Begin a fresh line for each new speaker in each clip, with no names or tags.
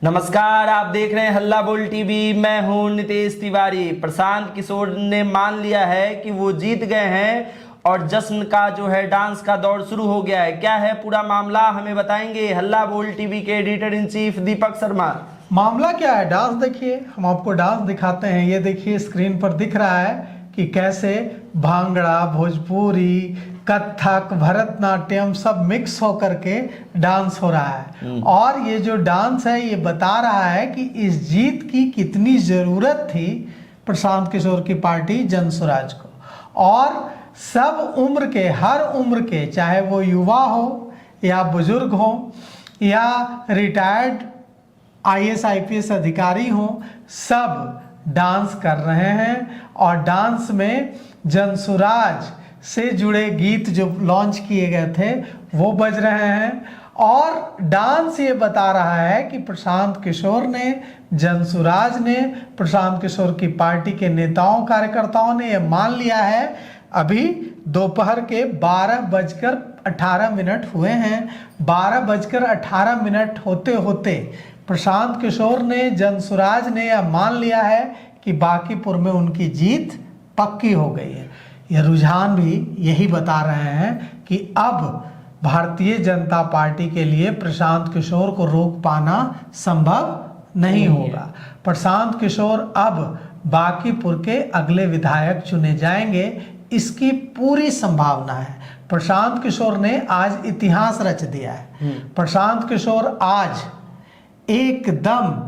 नमस्कार, आप देख रहे हैं हल्ला बोल टीवी। मैं हूं नितेश तिवारी। प्रशांत किशोर ने मान लिया है कि वो जीत गए हैं और जश्न का जो है डांस का दौर शुरू हो गया है। क्या है पूरा मामला, हमें बताएंगे हल्ला बोल टीवी के editor in chief Deepak Sharma.
मामला क्या है? डांस देखिए, हम आपको डांस दिखाते हैं। ये देखिए स्क्रीन पर दिख रहा है कि कैसे भांगड़ा, भोजपुरी, कथक, भरतनाट्यम सब मिक्स होकर के डांस हो रहा है। और ये जो डांस है ये बता रहा है कि इस जीत की कितनी ज़रूरत थी प्रशांत किशोर की पार्टी जनसुराज को। और सब उम्र के, हर उम्र के, चाहे वो युवा हो या बुजुर्ग हो या रिटायर्ड IAS IPS अधिकारी हों, सब डांस कर रहे हैं। और डांस में जनसुराज से जुड़े गीत जो लॉन्च किए गए थे वो बज रहे हैं। और डांस ये बता रहा है कि प्रशांत किशोर ने, जनसुराज ने, प्रशांत किशोर की पार्टी के नेताओं कार्यकर्ताओं ने ये मान लिया है। अभी दोपहर के 12:18 हुए हैं। 12:18 होते होते प्रशांत किशोर ने, जनसुराज ने यह मान लिया है कि बांकीपुर में उनकी जीत पक्की हो गई है। यह रुझान भी यही बता रहे हैं कि अब भारतीय जनता पार्टी के लिए प्रशांत किशोर को रोक पाना संभव नहीं होगा। प्रशांत किशोर अब बांकीपुर के अगले विधायक चुने जाएंगे, इसकी पूरी संभावना है। प्रशांत किशोर ने आज इतिहास रच दिया है। प्रशांत किशोर आज एकदम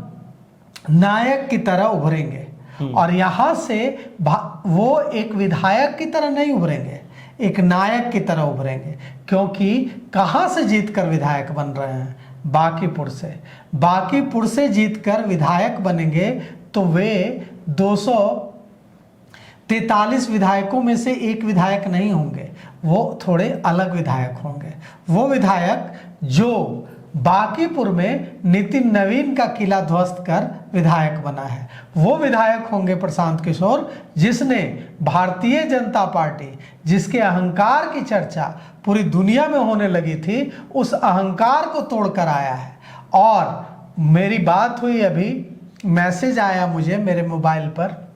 नायक की तरह उभरेंगे। और यहां से वो एक विधायक की तरह नहीं उभरेंगे, एक नायक की तरह उभरेंगे। क्योंकि कहां से जीतकर विधायक बन रहे हैं? बांकीपुर से। बांकीपुर से जीतकर विधायक बनेंगे तो वे 243 विधायकों में से एक विधायक नहीं होंगे, वो थोड़े अलग विधायक होंगे। वो विधायक जो बांकीपुर में नितिन नवीन का किला ध्वस्त कर विधायक बना है, वो विधायक होंगे प्रशांत किशोर, जिसने भारतीय जनता पार्टी, जिसके अहंकार की चर्चा पूरी दुनिया में होने लगी थी, उस अहंकार को तोड़कर आया है। और मेरी बात हुई, अभी मैसेज आया मुझे मेरे मोबाइल पर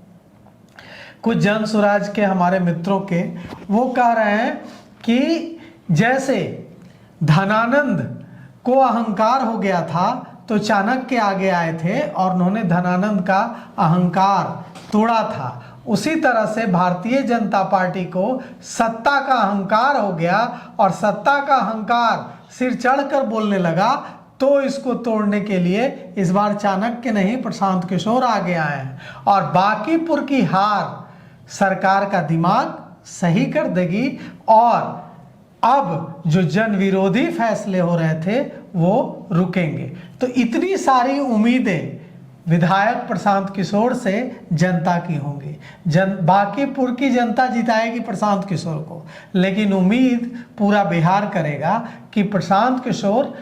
कुछ जनसुराज के हमारे मित्रों के, वो कह रहे हैं कि जैसे धनानंद को अहंकार हो गया था तो चाणक्य आगे आए थे और उन्होंने धनानंद का अहंकार तोड़ा था, उसी तरह से भारतीय जनता पार्टी को सत्ता का अहंकार हो गया और सत्ता का अहंकार सिर चढ़कर बोलने लगा। तो इसको तोड़ने के लिए इस बार चाणक्य नहीं, प्रशांत किशोर आगे आए हैं। और बांकीपुर की हार सरकार का दिमाग सही कर देगी और अब जो जन विरोधी फैसले हो रहे थे वो रुकेंगे। तो इतनी सारी उम्मीदें विधायक प्रशांत किशोर से जनता की होंगी। बांकीपुर की जनता जिताएगी प्रशांत किशोर को, लेकिन उम्मीद पूरा बिहार करेगा कि प्रशांत किशोर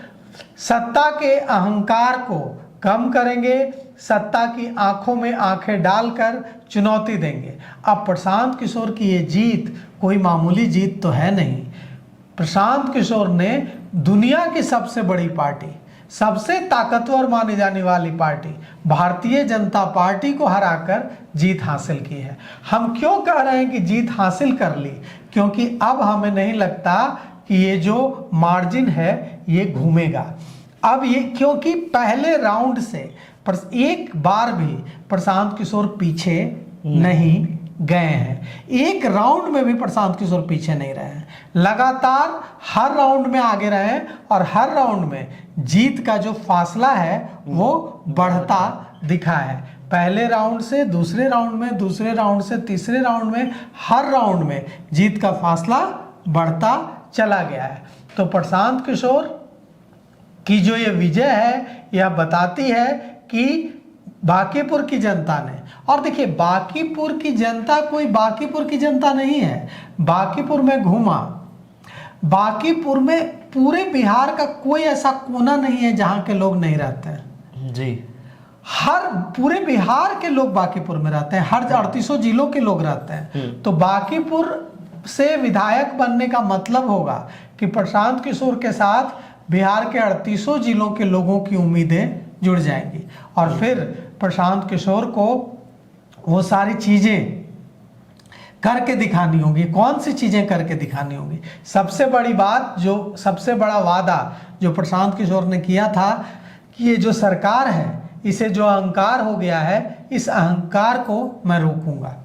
सत्ता के अहंकार को कम करेंगे, सत्ता की आंखों में आंखें डालकर चुनौती देंगे। अब प्रशांत किशोर की ये जीत कोई मामूली जीत तो है नहीं। प्रशांत किशोर ने दुनिया की सबसे बड़ी पार्टी, सबसे ताकतवर मानी जाने वाली पार्टी भारतीय जनता पार्टी को हराकर जीत हासिल की है। हम क्यों कह रहे हैं कि जीत हासिल कर ली? क्योंकि अब हमें नहीं लगता कि ये जो मार्जिन है ये घूमेगा। अब ये, क्योंकि पहले राउंड से एक बार भी प्रशांत किशोर पीछे नहीं गए हैं। एक राउंड में भी प्रशांत किशोर पीछे नहीं रहे हैं, लगातार हर राउंड में आगे रहे हैं और हर राउंड में जीत का जो फासला है वो बढ़ता दिखा है। पहले राउंड से दूसरे राउंड में, दूसरे राउंड से तीसरे राउंड में, हर राउंड में जीत का फासला बढ़ता चला गया है। तो प्रशांत किशोर की जो ये विजय है यह बताती है कि बांकीपुर की जनता ने, और देखिए बांकीपुर की जनता कोई बांकीपुर की जनता नहीं है। बांकीपुर में घूमा, बांकीपुर में पूरे बिहार का कोई ऐसा कोना नहीं है जहां के लोग नहीं रहते हैं
जी।
हर पूरे बिहार के लोग बांकीपुर में रहते हैं, हर 3800 जिलों के लोग रहते हैं। तो बांकीपुर से विधायक बनने का मतलब होगा कि प्रशांत किशोर के साथ बिहार के 3800 जिलों के लोगों की उम्मीदें जुड़ जाएंगी और फिर प्रशांत किशोर को वो सारी चीज़ें करके दिखानी होगी। कौन सी चीज़ें करके दिखानी होगी? सबसे बड़ी बात, जो सबसे बड़ा वादा जो प्रशांत किशोर ने किया था कि ये जो सरकार है इसे जो अहंकार हो गया है, इस अहंकार को मैं रोकूंगा।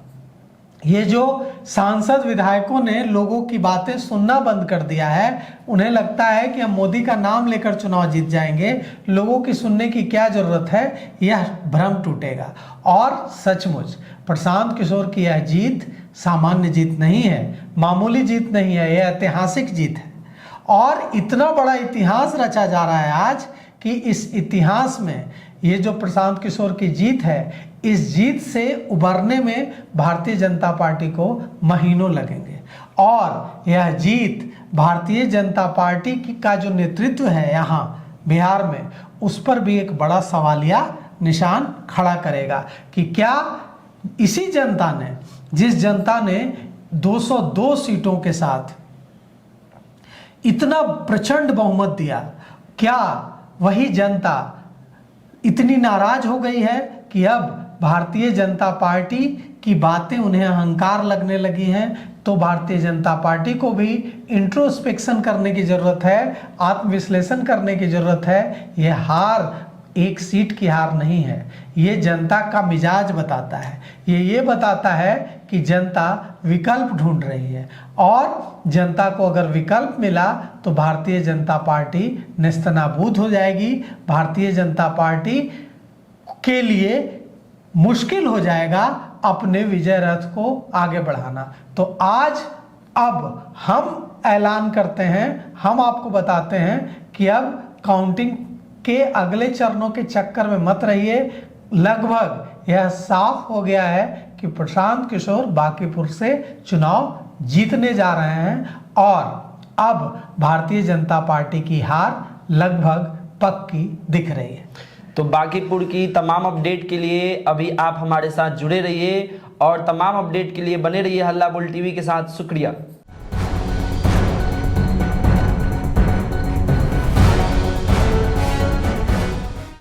ये जो सांसद विधायकों ने लोगों की बातें सुनना बंद कर दिया है, उन्हें लगता है कि हम मोदी का नाम लेकर चुनाव जीत जाएंगे, लोगों की सुनने की क्या ज़रूरत है, यह भ्रम टूटेगा। और सचमुच प्रशांत किशोर की यह जीत सामान्य जीत नहीं है, मामूली जीत नहीं है, यह ऐतिहासिक जीत है। और इतना बड़ा इतिहास रचा जा रहा है आज कि इस इतिहास में ये जो प्रशांत किशोर की जीत है, इस जीत से उभरने में भारतीय जनता पार्टी को महीनों लगेंगे। और यह जीत भारतीय जनता पार्टी का जो नेतृत्व है यहाँ बिहार में, उस पर भी एक बड़ा सवालिया निशान खड़ा करेगा कि क्या इसी जनता ने, जिस जनता ने 202 सीटों के साथ इतना प्रचंड बहुमत दिया, क्या वही जनता इतनी नाराज हो गई है कि अब भारतीय जनता पार्टी की बातें उन्हें अहंकार लगने लगी हैं? तो भारतीय जनता पार्टी को भी इंट्रोस्पेक्शन करने की ज़रूरत है, आत्मविश्लेषण करने की ज़रूरत है। यह हार एक सीट की हार नहीं है, ये जनता का मिजाज बताता है। ये बताता है कि जनता विकल्प ढूंढ रही है और जनता को अगर विकल्प मिला तो भारतीय जनता पार्टी नेस्तनाबूद हो जाएगी। भारतीय जनता पार्टी के लिए मुश्किल हो जाएगा अपने विजय रथ को आगे बढ़ाना। तो आज अब हम ऐलान करते हैं, हम आपको बताते हैं कि अब काउंटिंग के अगले चरणों के चक्कर में मत रहिए। लगभग यह साफ हो गया है कि प्रशांत किशोर बांकीपुर से चुनाव जीतने जा रहे हैं और अब भारतीय जनता पार्टी की हार लगभग पक्की दिख रही है।
तो बांकीपुर की तमाम अपडेट के लिए अभी आप हमारे साथ जुड़े रहिए और तमाम अपडेट के लिए बने रहिए हल्ला बोल टीवी के साथ। शुक्रिया।